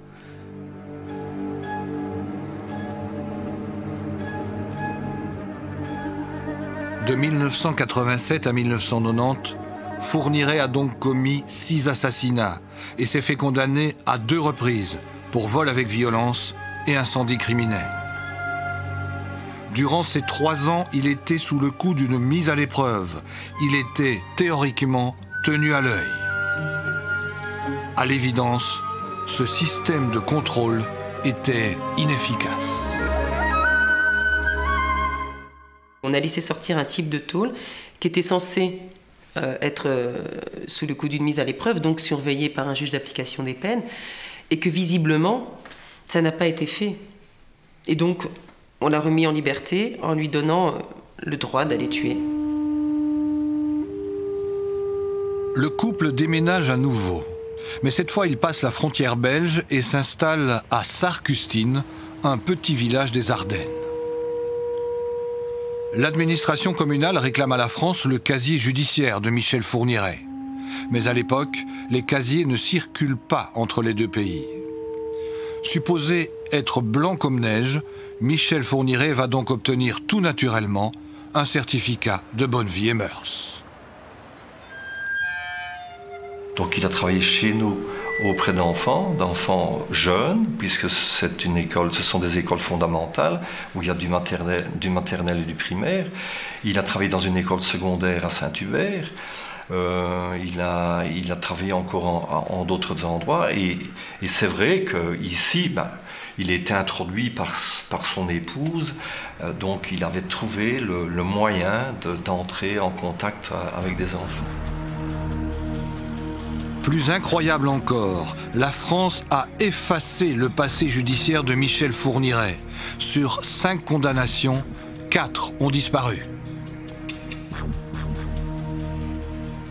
De 1987 à 1990, Fourniret a donc commis 6 assassinats et s'est fait condamner à 2 reprises pour vol avec violence et incendie criminel. Durant ces 3 ans, il était sous le coup d'une mise à l'épreuve. Il était théoriquement tenu à l'œil. À l'évidence, ce système de contrôle était inefficace. On a laissé sortir un type de tôle qui était censé être sous le coup d'une mise à l'épreuve, donc surveillé par un juge d'application des peines, et que visiblement, ça n'a pas été fait. Et donc, on l'a remis en liberté en lui donnant le droit d'aller tuer. Le couple déménage à nouveau. Mais cette fois, il passe la frontière belge et s'installe à Sarre-Custine, un petit village des Ardennes. L'administration communale réclame à la France le casier judiciaire de Michel Fourniret. Mais à l'époque, les casiers ne circulent pas entre les 2 pays. Supposé être blanc comme neige, Michel Fourniret va donc obtenir tout naturellement un certificat de bonne vie et mœurs. Donc il a travaillé chez nous auprès d'enfants jeunes, puisque c'est une école, ce sont des écoles fondamentales où il y a du maternel et du primaire. Il a travaillé dans une école secondaire à Saint-Hubert. Il a travaillé encore en d'autres endroits. Et c'est vrai qu'ici, il a été introduit par son épouse. Donc il avait trouvé le moyen d'entrer en contact avec des enfants. Plus incroyable encore, la France a effacé le passé judiciaire de Michel Fourniret. Sur 5 condamnations, 4 ont disparu.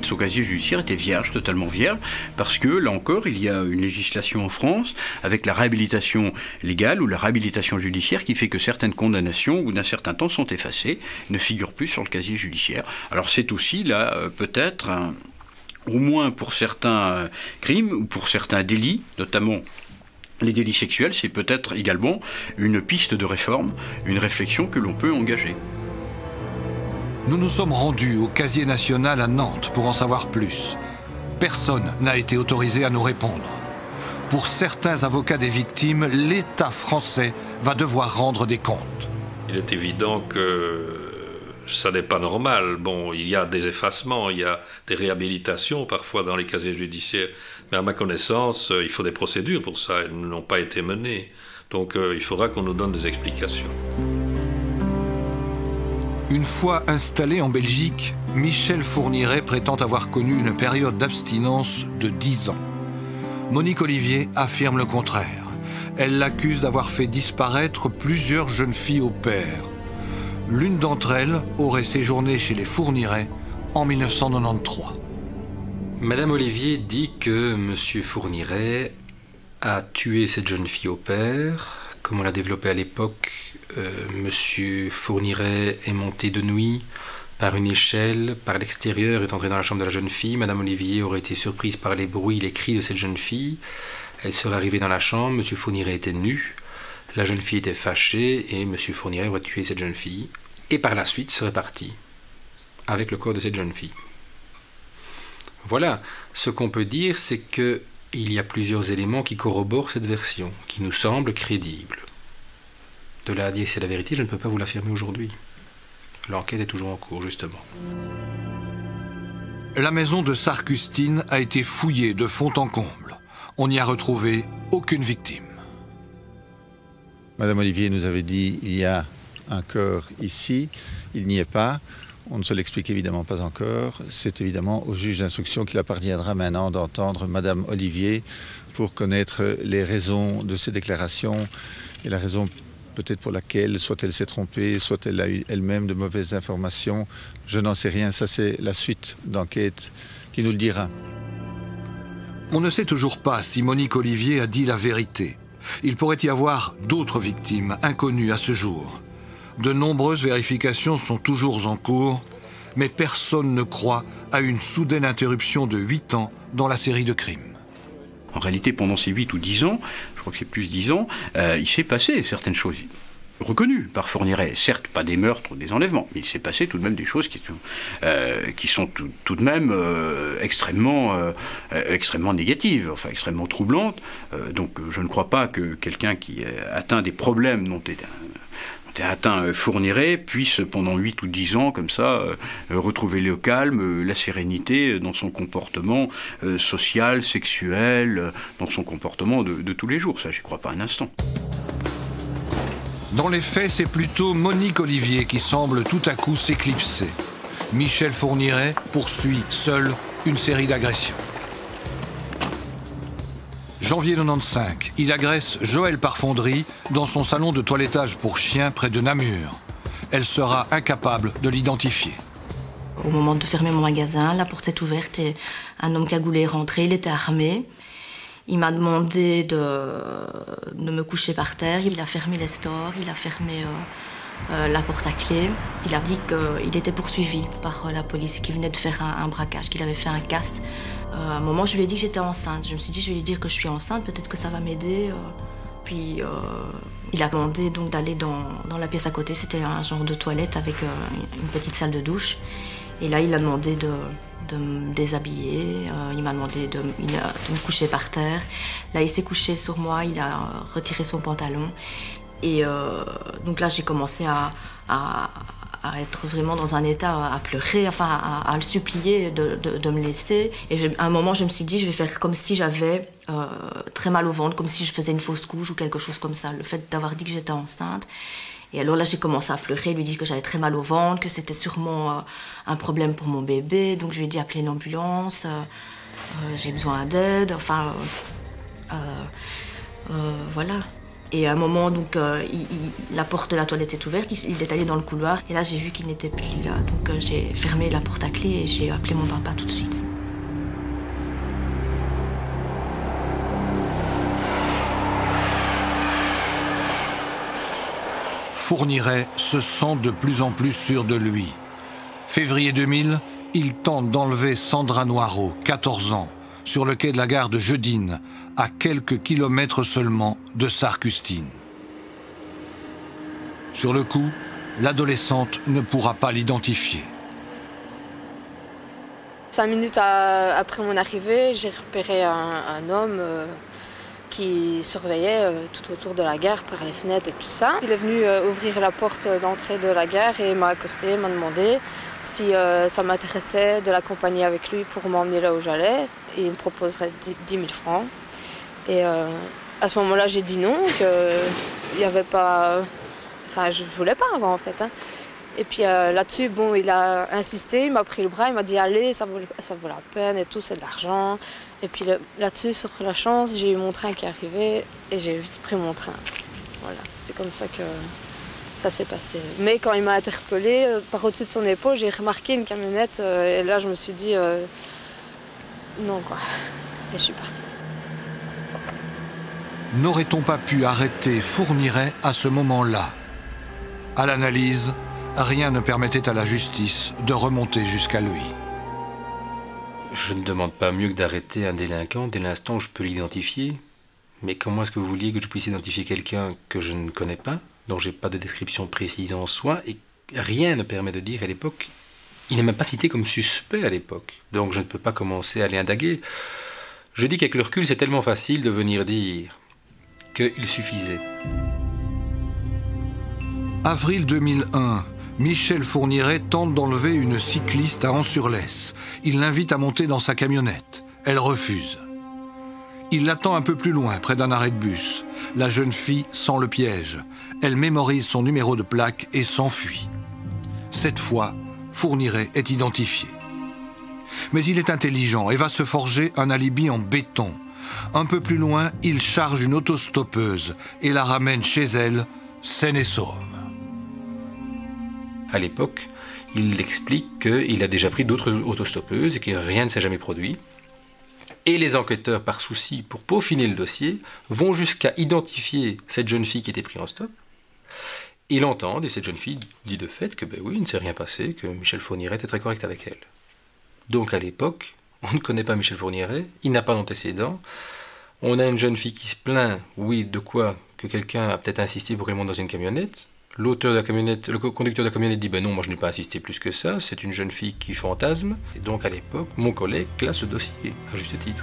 Son casier judiciaire était vierge, totalement vierge, parce que, là encore, il y a une législation en France avec la réhabilitation légale ou la réhabilitation judiciaire qui fait que certaines condamnations, au bout d'un certain temps, sont effacées, ne figurent plus sur le casier judiciaire. Alors c'est aussi, là, peut-être... au moins pour certains crimes ou pour certains délits, notamment les délits sexuels, c'est peut-être également une piste de réforme, une réflexion que l'on peut engager. Nous nous sommes rendus au casier national à Nantes pour en savoir plus. Personne n'a été autorisé à nous répondre. Pour certains avocats des victimes, l'État français va devoir rendre des comptes. Il est évident que ça n'est pas normal. Bon, il y a des effacements, il y a des réhabilitations parfois dans les casiers judiciaires, mais à ma connaissance, il faut des procédures pour ça, elles n'ont pas été menées. Donc il faudra qu'on nous donne des explications. Une fois installé en Belgique, Michel Fourniret prétend avoir connu une période d'abstinence de 10 ans. Monique Olivier affirme le contraire. Elle l'accuse d'avoir fait disparaître plusieurs jeunes filles au pair. L'une d'entre elles aurait séjourné chez les Fourniret en 1993. Madame Olivier dit que M. Fourniret a tué cette jeune fille au pair. Comme on l'a développé à l'époque, M. Fourniret est monté de nuit par une échelle, par l'extérieur, est entré dans la chambre de la jeune fille. Madame Olivier aurait été surprise par les bruits, les cris de cette jeune fille. Elle serait arrivée dans la chambre, M. Fourniret était nu. La jeune fille était fâchée et M. Fourniret aurait tué cette jeune fille. Et par la suite serait parti avec le corps de cette jeune fille. Voilà, ce qu'on peut dire, c'est qu'il y a plusieurs éléments qui corroborent cette version, qui nous semblent crédibles. De là à dire c'est la vérité, je ne peux pas vous l'affirmer aujourd'hui. L'enquête est toujours en cours, justement. La maison de Sarre-Custine a été fouillée de fond en comble. On n'y a retrouvé aucune victime. Madame Olivier nous avait dit il y a un corps ici, il n'y est pas. On ne se l'explique évidemment pas encore. C'est évidemment au juge d'instruction qu'il appartiendra maintenant d'entendre Madame Olivier pour connaître les raisons de ces déclarations et la raison peut-être pour laquelle soit elle s'est trompée, soit elle a eu elle-même de mauvaises informations. Je n'en sais rien, ça c'est la suite d'enquête qui nous le dira. On ne sait toujours pas si Monique Olivier a dit la vérité. Il pourrait y avoir d'autres victimes inconnues à ce jour. De nombreuses vérifications sont toujours en cours, mais personne ne croit à une soudaine interruption de 8 ans dans la série de crimes. En réalité, pendant ces 8 ou 10 ans, je crois que c'est plus 10 ans, il s'est passé certaines choses reconnues par Fourniret. Certes, pas des meurtres ou des enlèvements, mais il s'est passé tout de même des choses qui sont tout de même extrêmement négatives, enfin extrêmement troublantes. Donc je ne crois pas que quelqu'un qui atteint des problèmes dont est atteint Fourniret puisse pendant 8 ou 10 ans comme ça retrouver le calme, la sérénité dans son comportement social, sexuel, dans son comportement de tous les jours. Ça, je n'y crois pas un instant. Dans les faits, c'est plutôt Monique Olivier qui semble tout à coup s'éclipser. Michel Fourniret poursuit seul une série d'agressions. Janvier 95, il agresse Joëlle Parfondry dans son salon de toilettage pour chiens près de Namur. Elle sera incapable de l'identifier. Au moment de fermer mon magasin, la porte est ouverte et un homme cagoulé est rentré, il était armé. Il m'a demandé de me coucher par terre, il a fermé les stores, il a fermé la porte à clé. Il a dit qu'il était poursuivi par la police, qu'il venait de faire un braquage, qu'il avait fait un casse. À un moment, je lui ai dit que j'étais enceinte. Je me suis dit, je vais lui dire que je suis enceinte, peut-être que ça va m'aider. Puis il a demandé donc d'aller dans la pièce à côté. C'était un genre de toilette avec une petite salle de douche. Et là, il a demandé de me déshabiller. Il m'a demandé de me coucher par terre. Là, il s'est couché sur moi. Il a retiré son pantalon. Et donc là, j'ai commencé à être vraiment dans un état à pleurer, enfin à le supplier de me laisser. Et à un moment, je me suis dit, je vais faire comme si j'avais très mal au ventre, comme si je faisais une fausse couche ou quelque chose comme ça, le fait d'avoir dit que j'étais enceinte. Et alors là, j'ai commencé à pleurer, lui dire que j'avais très mal au ventre, que c'était sûrement un problème pour mon bébé. Donc je lui ai dit appeler l'ambulance, j'ai besoin d'aide, enfin voilà. Et à un moment, donc, la porte de la toilette s'est ouverte, il est allé dans le couloir, et là j'ai vu qu'il n'était plus là. Donc j'ai fermé la porte à clé et j'ai appelé mon papa tout de suite. Fourniret se sent de plus en plus sûr de lui. Février 2000, il tente d'enlever Sandra Noireau, 14 ans, sur le quai de la gare de Jeudine, à quelques kilomètres seulement de Sarre-Custine. Sur le coup, l'adolescente ne pourra pas l'identifier. 5 minutes après mon arrivée, j'ai repéré un homme qui surveillait tout autour de la gare par les fenêtres et tout ça. Il est venu ouvrir la porte d'entrée de la gare et m'a accosté, m'a demandé si ça m'intéressait de l'accompagner avec lui pour m'emmener là où j'allais. Et il me proposerait 10 000 francs. Et à ce moment-là, j'ai dit non, qu'il n'y avait pas... Enfin, je ne voulais pas en fait. Hein. Et puis là-dessus, bon, il a insisté, il m'a pris le bras, il m'a dit allez, ça vaut la peine et tout, c'est de l'argent. Et puis là-dessus, sur la chance, j'ai eu mon train qui est arrivé et j'ai vite pris mon train. Voilà, c'est comme ça que ça s'est passé. Mais quand il m'a interpellée, par au-dessus de son épaule, j'ai remarqué une camionnette et là, je me suis dit non quoi. Et je suis partie. N'aurait-on pas pu arrêter Fourniret à ce moment-là? À l'analyse, rien ne permettait à la justice de remonter jusqu'à lui. Je ne demande pas mieux que d'arrêter un délinquant dès l'instant où je peux l'identifier. Mais comment est-ce que vous vouliez que je puisse identifier quelqu'un que je ne connais pas, dont je n'ai pas de description précise en soi, et rien ne permet de dire à l'époque, il n'est même pas cité comme suspect à l'époque. Donc je ne peux pas commencer à l'indaguer. Je dis qu'avec le recul, c'est tellement facile de venir dire qu'il suffisait. Avril 2001, Michel Fourniret tente d'enlever une cycliste à Ans-sur-Lesse. Il l'invite à monter dans sa camionnette. Elle refuse. Il l'attend un peu plus loin, près d'un arrêt de bus. La jeune fille sent le piège. Elle mémorise son numéro de plaque et s'enfuit. Cette fois, Fourniret est identifié. Mais il est intelligent et va se forger un alibi en béton. Un peu plus loin, il charge une autostoppeuse et la ramène chez elle, saine et sauve. À l'époque, il explique qu'il a déjà pris d'autres autostoppeuses et que rien ne s'est jamais produit. Et les enquêteurs, par souci pour peaufiner le dossier, vont jusqu'à identifier cette jeune fille qui était prise en stop. Ils l'entendent et cette jeune fille dit de fait que oui, il ne s'est rien passé, que Michel Fourniret était très correct avec elle. Donc à l'époque, on ne connaît pas Michel Fourniret, il n'a pas d'antécédents. On a une jeune fille qui se plaint, oui, de quoi? Que quelqu'un a peut-être insisté pour qu'elle monte dans une camionnette. L'auteur de la camionnette, le conducteur de la camionnette dit ben non, moi je n'ai pas insisté plus que ça, c'est une jeune fille qui fantasme. Et donc à l'époque, mon collègue classe ce dossier, à juste titre.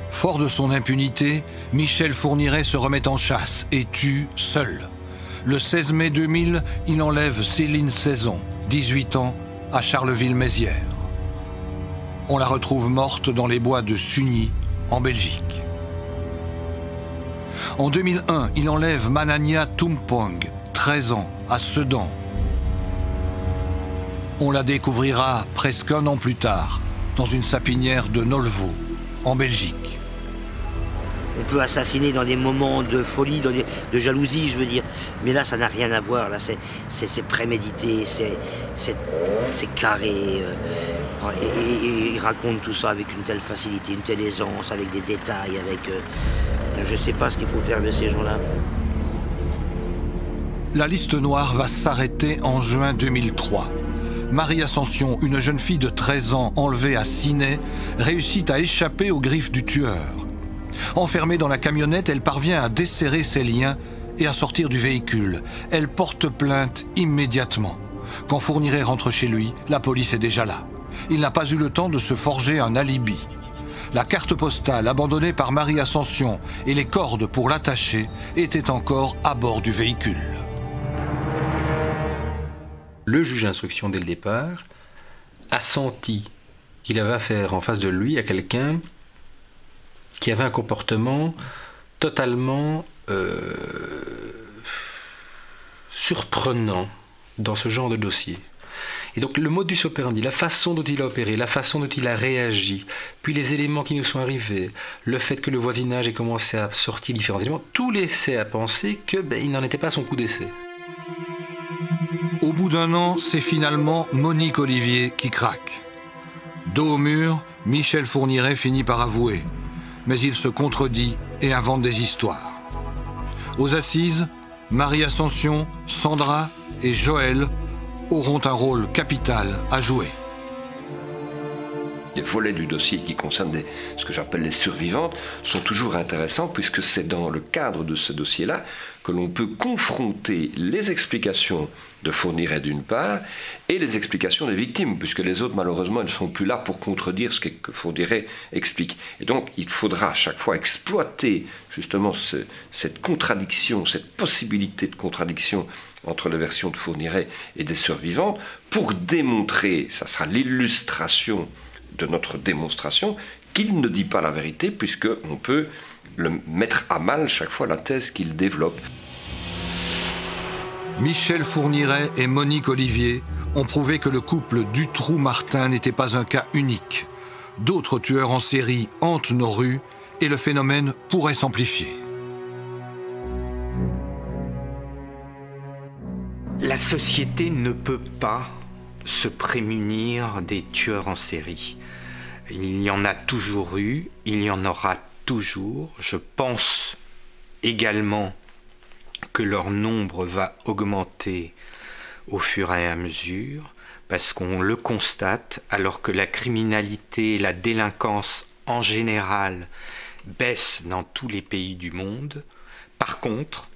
Fort de son impunité, Michel Fourniret se remet en chasse et tue seul. Le 16 mai 2000, il enlève Céline Saison, 18 ans, à Charleville-Mézières. On la retrouve morte dans les bois de Sugny, en Belgique. En 2001, il enlève Manania Tumpong, 13 ans, à Sedan. On la découvrira presque un an plus tard, dans une sapinière de Nolvo, en Belgique. On peut assassiner dans des moments de folie, de jalousie, je veux dire. Mais là, ça n'a rien à voir. Là, c'est prémédité, c'est carré. Et il raconte tout ça avec une telle facilité, une telle aisance, avec des détails, avec... je ne sais pas ce qu'il faut faire de ces gens-là. La liste noire va s'arrêter en juin 2003. Marie Ascension, une jeune fille de 13 ans enlevée à Ciney, réussit à échapper aux griffes du tueur. Enfermée dans la camionnette, elle parvient à desserrer ses liens et à sortir du véhicule. Elle porte plainte immédiatement. Quand Fourniret rentre chez lui, la police est déjà là. Il n'a pas eu le temps de se forger un alibi. La carte postale abandonnée par Marie Ascension et les cordes pour l'attacher étaient encore à bord du véhicule. Le juge d'instruction, dès le départ, a senti qu'il avait affaire en face de lui à quelqu'un qui avait un comportement totalement surprenant dans ce genre de dossier. Et donc le modus operandi, la façon dont il a opéré, la façon dont il a réagi, puis les éléments qui nous sont arrivés, le fait que le voisinage ait commencé à sortir différents éléments, tout laissait à penser qu'il n'en était pas à son coup d'essai. Au bout d'un an, c'est finalement Monique Olivier qui craque. Dos au mur, Michel Fourniret finit par avouer. Mais il se contredit et invente des histoires. Aux assises, Marie Ascension, Sandra et Joël auront un rôle capital à jouer. Les volets du dossier qui concernent ce que j'appelle les survivantes sont toujours intéressants puisque c'est dans le cadre de ce dossier-là que l'on peut confronter les explications de Fourniret d'une part et les explications des victimes, puisque les autres malheureusement elles ne sont plus là pour contredire ce que Fourniret explique. Et donc il faudra à chaque fois exploiter justement cette contradiction, cette possibilité de contradiction entre les versions de Fourniret et des survivantes pour démontrer, ça sera l'illustration de notre démonstration, qu'il ne dit pas la vérité puisqu'on peut le mettre à mal chaque fois la thèse qu'il développe. Michel Fourniret et Monique Olivier ont prouvé que le couple Dutroux-Martin n'était pas un cas unique. D'autres tueurs en série hantent nos rues et le phénomène pourrait s'amplifier. La société ne peut pas se prémunir des tueurs en série. Il y en a toujours eu, il y en aura toujours. Je pense également que leur nombre va augmenter au fur et à mesure, parce qu'on le constate, alors que la criminalité et la délinquance en général baissent dans tous les pays du monde. Par contre,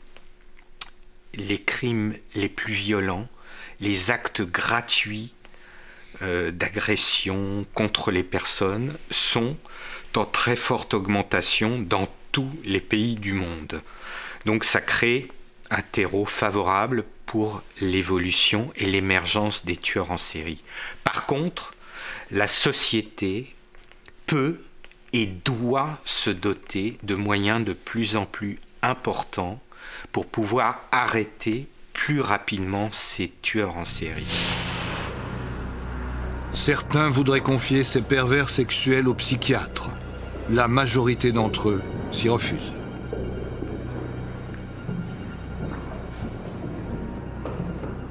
les crimes les plus violents, les actes gratuits d'agression contre les personnes sont en très forte augmentation dans tous les pays du monde. Donc ça crée un terreau favorable pour l'évolution et l'émergence des tueurs en série. Par contre, la société peut et doit se doter de moyens de plus en plus importants pour pouvoir arrêter plus rapidement ces tueurs en série. Certains voudraient confier ces pervers sexuels aux psychiatres. La majorité d'entre eux s'y refusent.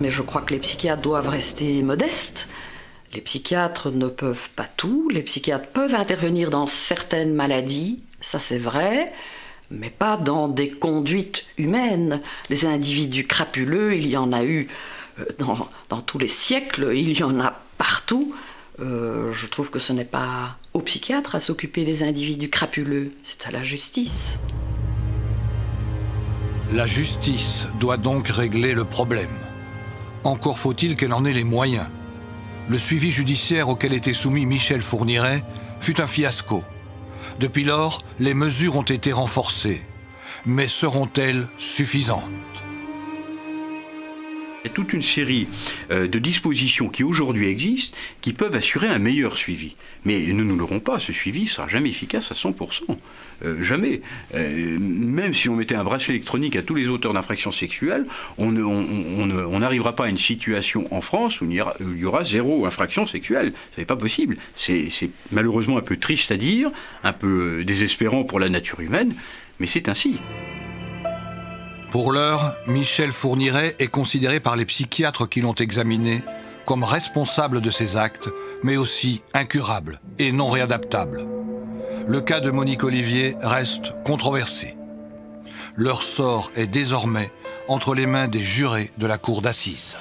Mais je crois que les psychiatres doivent rester modestes. Les psychiatres ne peuvent pas tout. Les psychiatres peuvent intervenir dans certaines maladies, ça c'est vrai, mais pas dans des conduites humaines. Des individus crapuleux, il y en a eu dans tous les siècles, il y en a partout. Je trouve que ce n'est pas aux psychiatres à s'occuper des individus crapuleux, c'est à la justice. La justice doit donc régler le problème. Encore faut-il qu'elle en ait les moyens. Le suivi judiciaire auquel était soumis Michel Fourniret fut un fiasco. Depuis lors, les mesures ont été renforcées. Mais seront-elles suffisantes ? Il y a toute une série de dispositions qui aujourd'hui existent qui peuvent assurer un meilleur suivi. Mais nous ne l'aurons pas, ce suivi ne sera jamais efficace à 100%. Jamais. Même si on mettait un bracelet électronique à tous les auteurs d'infractions sexuelles, on n'arrivera pas à une situation en France où il y aura 0 infraction sexuelle. Ce n'est pas possible. C'est malheureusement un peu triste à dire, un peu désespérant pour la nature humaine, mais c'est ainsi. Pour l'heure, Michel Fourniret est considéré par les psychiatres qui l'ont examiné comme responsable de ses actes, mais aussi incurable et non réadaptable. Le cas de Monique Olivier reste controversé. Leur sort est désormais entre les mains des jurés de la cour d'assises.